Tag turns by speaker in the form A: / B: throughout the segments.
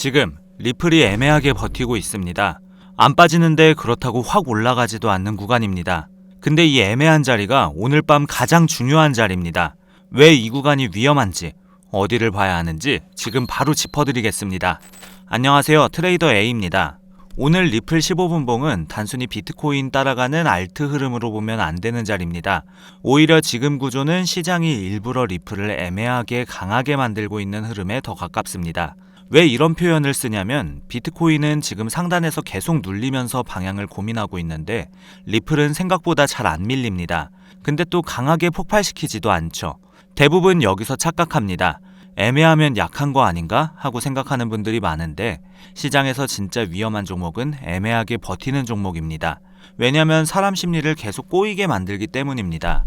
A: 지금 리플이 애매하게 버티고 있습니다. 안 빠지는데 그렇다고 확 올라가지도 않는 구간입니다. 근데 이 애매한 자리가 오늘 밤 가장 중요한 자리입니다. 왜 이 구간이 위험한지, 어디를 봐야 하는지 지금 바로 짚어드리겠습니다. 안녕하세요, 트레이더 A입니다. 오늘 리플 15분봉은 단순히 비트코인 따라가는 알트 흐름으로 보면 안 되는 자리입니다. 오히려 지금 구조는 시장이 일부러 리플을 애매하게 강하게 만들고 있는 흐름에 더 가깝습니다. 왜 이런 표현을 쓰냐면 비트코인은 지금 상단에서 계속 눌리면서 방향을 고민하고 있는데 리플은 생각보다 잘 안 밀립니다. 근데 또 강하게 폭발시키지도 않죠. 대부분 여기서 착각합니다. 애매하면 약한 거 아닌가 하고 생각하는 분들이 많은데 시장에서 진짜 위험한 종목은 애매하게 버티는 종목입니다. 왜냐면 사람 심리를 계속 꼬이게 만들기 때문입니다.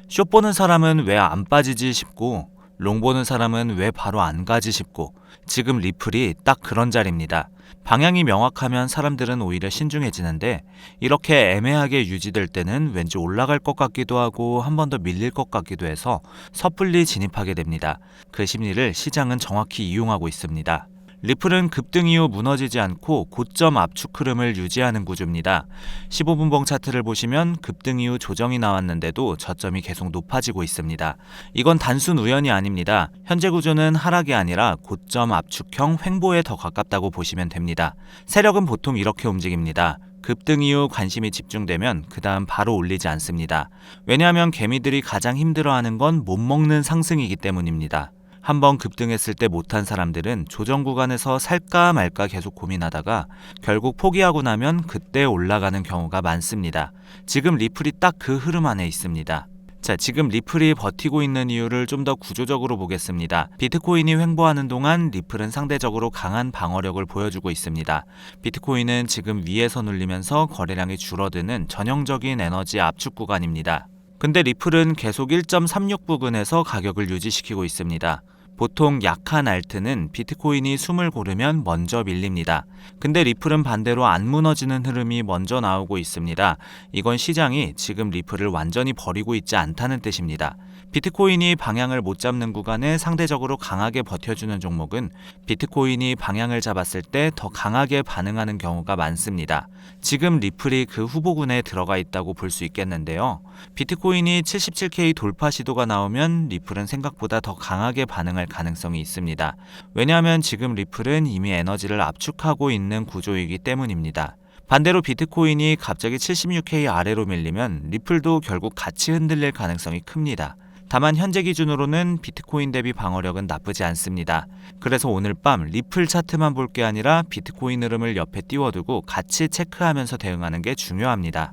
A: 숏 보는 사람은 왜 안 빠지지 싶고 롱 보는 사람은 왜 바로 안 가지 싶고 지금 리플이 딱 그런 자리입니다. 방향이 명확하면 사람들은 오히려 신중해지는데 이렇게 애매하게 유지될 때는 왠지 올라갈 것 같기도 하고 한 번 더 밀릴 것 같기도 해서 섣불리 진입하게 됩니다. 그 심리를 시장은 정확히 이용하고 있습니다. 리플은 급등 이후 무너지지 않고 고점 압축 흐름을 유지하는 구조입니다. 15분봉 차트를 보시면 급등 이후 조정이 나왔는데도 저점이 계속 높아지고 있습니다. 이건 단순 우연이 아닙니다. 현재 구조는 하락이 아니라 고점 압축형 횡보에 더 가깝다고 보시면 됩니다. 세력은 보통 이렇게 움직입니다. 급등 이후 관심이 집중되면 그 다음 바로 올리지 않습니다. 왜냐하면 개미들이 가장 힘들어하는 건 못 먹는 상승이기 때문입니다. 한번 급등했을 때 못한 사람들은 조정 구간에서 살까 말까 계속 고민하다가 결국 포기하고 나면 그때 올라가는 경우가 많습니다. 지금 리플이 딱 그 흐름 안에 있습니다. 자, 지금 리플이 버티고 있는 이유를 좀 더 구조적으로 보겠습니다. 비트코인이 횡보하는 동안 리플은 상대적으로 강한 방어력을 보여주고 있습니다. 비트코인은 지금 위에서 눌리면서 거래량이 줄어드는 전형적인 에너지 압축 구간입니다. 근데 리플은 계속 1.36 부근에서 가격을 유지시키고 있습니다. 보통 약한 알트는 비트코인이 숨을 고르면 먼저 밀립니다. 근데 리플은 반대로 안 무너지는 흐름이 먼저 나오고 있습니다. 이건 시장이 지금 리플을 완전히 버리고 있지 않다는 뜻입니다. 비트코인이 방향을 못 잡는 구간에 상대적으로 강하게 버텨주는 종목은 비트코인이 방향을 잡았을 때 더 강하게 반응하는 경우가 많습니다. 지금 리플이 그 후보군에 들어가 있다고 볼 수 있겠는데요. 비트코인이 77K 돌파 시도가 나오면 리플은 생각보다 더 강하게 반응할 가능성이 있습니다. 왜냐하면 지금 리플은 이미 에너지를 압축하고 있는 구조이기 때문입니다. 반대로 비트코인이 갑자기 76K 아래로 밀리면 리플도 결국 같이 흔들릴 가능성이 큽니다. 다만 현재 기준으로는 비트코인 대비 방어력은 나쁘지 않습니다. 그래서 오늘 밤 리플 차트만 볼 게 아니라 비트코인 흐름을 옆에 띄워두고 같이 체크하면서 대응하는 게 중요합니다.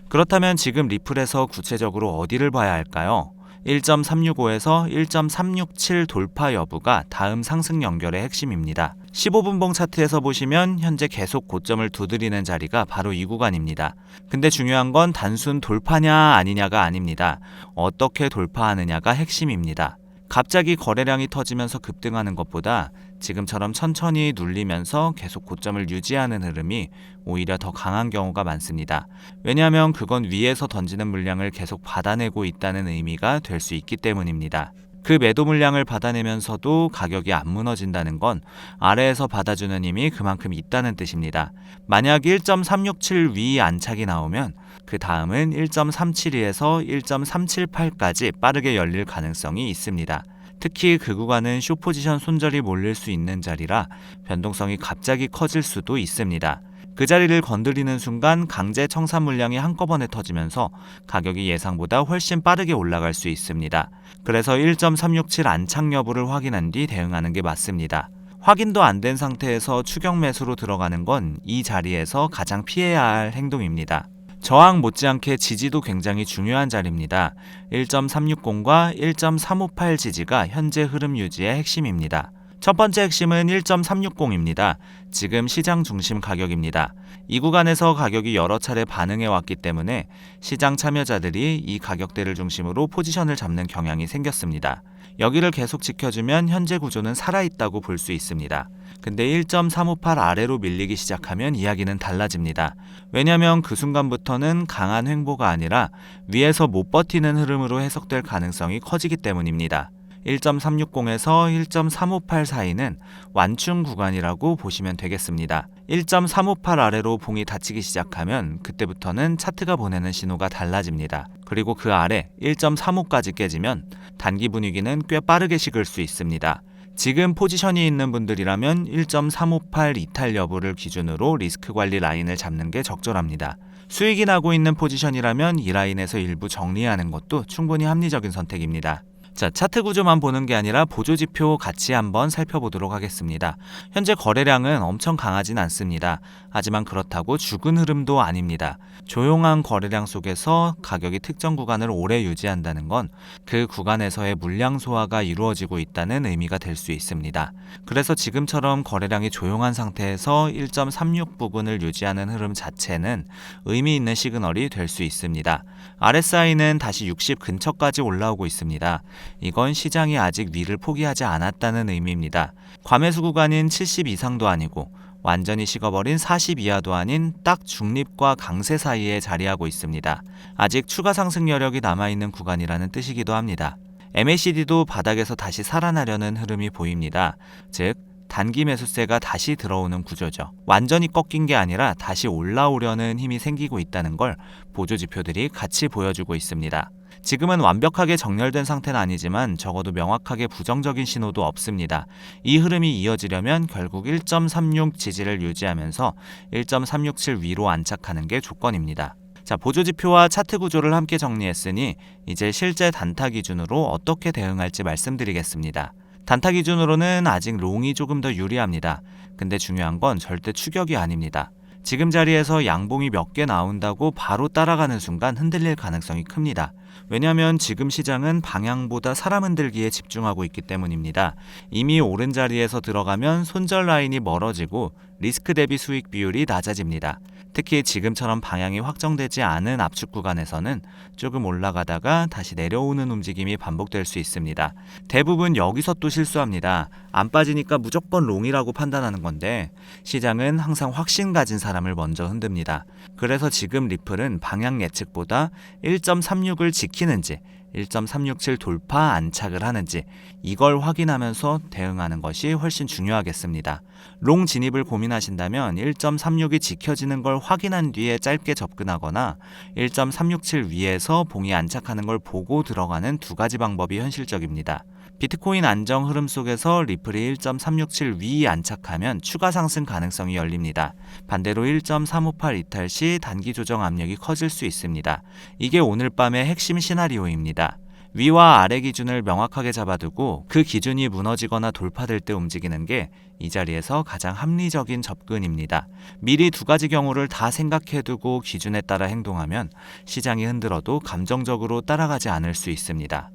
A: 그렇다면 지금 리플에서 구체적으로 어디를 봐야 할까요? 1.365에서 1.367 돌파 여부가 다음 상승 연결의 핵심입니다. 15분봉 차트에서 보시면 현재 계속 고점을 두드리는 자리가 바로 이 구간입니다. 근데 중요한 건 단순 돌파냐 아니냐가 아닙니다. 어떻게 돌파하느냐가 핵심입니다. 갑자기 거래량이 터지면서 급등하는 것보다 지금처럼 천천히 눌리면서 계속 고점을 유지하는 흐름이 오히려 더 강한 경우가 많습니다. 왜냐하면 그건 위에서 던지는 물량을 계속 받아내고 있다는 의미가 될 수 있기 때문입니다. 그 매도 물량을 받아내면서도 가격이 안 무너진다는 건 아래에서 받아주는 힘이 그만큼 있다는 뜻입니다. 만약 1.367 위 안착이 나오면 그 다음은 1.372에서 1.378까지 빠르게 열릴 가능성이 있습니다. 특히 그 구간은 숏 포지션 손절이 몰릴 수 있는 자리라 변동성이 갑자기 커질 수도 있습니다. 그 자리를 건드리는 순간 강제 청산 물량이 한꺼번에 터지면서 가격이 예상보다 훨씬 빠르게 올라갈 수 있습니다. 그래서 1.367 안착 여부를 확인한 뒤 대응하는 게 맞습니다. 확인도 안 된 상태에서 추격 매수로 들어가는 건 이 자리에서 가장 피해야 할 행동입니다. 저항 못지않게 지지도 굉장히 중요한 자리입니다. 1.360과 1.358 지지가 현재 흐름 유지의 핵심입니다. 첫 번째 핵심은 1.360입니다. 지금 시장 중심 가격입니다. 이 구간에서 가격이 여러 차례 반응해 왔기 때문에 시장 참여자들이 이 가격대를 중심으로 포지션을 잡는 경향이 생겼습니다. 여기를 계속 지켜주면 현재 구조는 살아있다고 볼 수 있습니다. 근데 1.358 아래로 밀리기 시작하면 이야기는 달라집니다. 왜냐하면 그 순간부터는 강한 횡보가 아니라 위에서 못 버티는 흐름으로 해석될 가능성이 커지기 때문입니다. 1.360에서 1.358 사이는 완충 구간이라고 보시면 되겠습니다. 1.358 아래로 봉이 닫히기 시작하면 그때부터는 차트가 보내는 신호가 달라집니다. 그리고 그 아래 1.35까지 깨지면 단기 분위기는 꽤 빠르게 식을 수 있습니다. 지금 포지션이 있는 분들이라면 1.358 이탈 여부를 기준으로 리스크 관리 라인을 잡는 게 적절합니다. 수익이 나고 있는 포지션이라면 이 라인에서 일부 정리하는 것도 충분히 합리적인 선택입니다. 자, 차트 구조만 보는 게 아니라 보조지표 같이 한번 살펴보도록 하겠습니다. 현재 거래량은 엄청 강하진 않습니다. 하지만 그렇다고 죽은 흐름도 아닙니다. 조용한 거래량 속에서 가격이 특정 구간을 오래 유지한다는 건 그 구간에서의 물량 소화가 이루어지고 있다는 의미가 될 수 있습니다. 그래서 지금처럼 거래량이 조용한 상태에서 1.36 부근을 유지하는 흐름 자체는 의미 있는 시그널이 될 수 있습니다. RSI는 다시 60 근처까지 올라오고 있습니다. 이건 시장이 아직 위를 포기하지 않았다는 의미입니다. 과매수 구간인 70 이상도 아니고 완전히 식어버린 40 이하도 아닌 딱 중립과 강세 사이에 자리하고 있습니다. 아직 추가 상승 여력이 남아있는 구간이라는 뜻이기도 합니다. MACD도 바닥에서 다시 살아나려는 흐름이 보입니다. 즉 단기 매수세가 다시 들어오는 구조죠. 완전히 꺾인 게 아니라 다시 올라오려는 힘이 생기고 있다는 걸 보조지표들이 같이 보여주고 있습니다. 지금은 완벽하게 정렬된 상태는 아니지만 적어도 명확하게 부정적인 신호도 없습니다. 이 흐름이 이어지려면 결국 1.36 지지를 유지하면서 1.367 위로 안착하는 게 조건입니다. 자, 보조지표와 차트 구조를 함께 정리했으니 이제 실제 단타 기준으로 어떻게 대응할지 말씀드리겠습니다. 단타 기준으로는 아직 롱이 조금 더 유리합니다. 근데 중요한 건 절대 추격이 아닙니다. 지금 자리에서 양봉이 몇 개 나온다고 바로 따라가는 순간 흔들릴 가능성이 큽니다. 왜냐하면 지금 시장은 방향보다 사람 흔들기에 집중하고 있기 때문입니다. 이미 오른 자리에서 들어가면 손절 라인이 멀어지고 리스크 대비 수익 비율이 낮아집니다. 특히 지금처럼 방향이 확정되지 않은 압축 구간에서는 조금 올라가다가 다시 내려오는 움직임이 반복될 수 있습니다. 대부분 여기서 또 실수합니다. 안 빠지니까 무조건 롱이라고 판단하는 건데 시장은 항상 확신 가진 사람을 먼저 흔듭니다. 그래서 지금 리플은 방향 예측보다 1.36을 지키는지 1.367 돌파 안착을 하는지 이걸 확인하면서 대응하는 것이 훨씬 중요하겠습니다. 롱 진입을 고민하신다면 1.36이 지켜지는 걸 확인한 뒤에 짧게 접근하거나 1.367 위에서 봉이 안착하는 걸 보고 들어가는 두 가지 방법이 현실적입니다. 비트코인 안정 흐름 속에서 리플이 1.367 위 안착하면 추가 상승 가능성이 열립니다. 반대로 1.358 이탈 시 단기 조정 압력이 커질 수 있습니다. 이게 오늘 밤의 핵심 시나리오입니다. 위와 아래 기준을 명확하게 잡아두고 그 기준이 무너지거나 돌파될 때 움직이는 게 이 자리에서 가장 합리적인 접근입니다. 미리 두 가지 경우를 다 생각해두고 기준에 따라 행동하면 시장이 흔들어도 감정적으로 따라가지 않을 수 있습니다.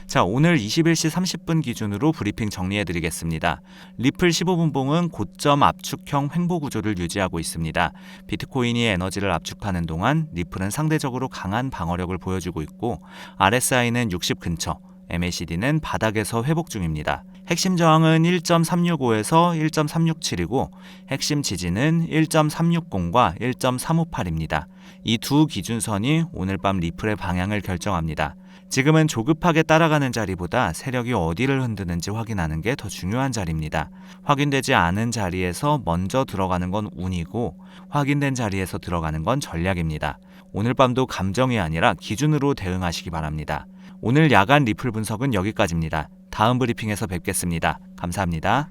A: 자, 오늘 21시 30분 기준으로 브리핑 정리해드리겠습니다. 리플 15분 봉은 고점 압축형 횡보 구조를 유지하고 있습니다. 비트코인이 에너지를 압축하는 동안 리플은 상대적으로 강한 방어력을 보여주고 있고 RSI는 60 근처, MACD는 바닥에서 회복 중입니다. 핵심 저항은 1.365에서 1.367이고 핵심 지지는 1.360과 1.358입니다. 이 두 기준선이 오늘 밤 리플의 방향을 결정합니다. 지금은 조급하게 따라가는 자리보다 세력이 어디를 흔드는지 확인하는 게 더 중요한 자리입니다. 확인되지 않은 자리에서 먼저 들어가는 건 운이고 확인된 자리에서 들어가는 건 전략입니다. 오늘 밤도 감정이 아니라 기준으로 대응하시기 바랍니다. 오늘 야간 리플 분석은 여기까지입니다. 다음 브리핑에서 뵙겠습니다. 감사합니다.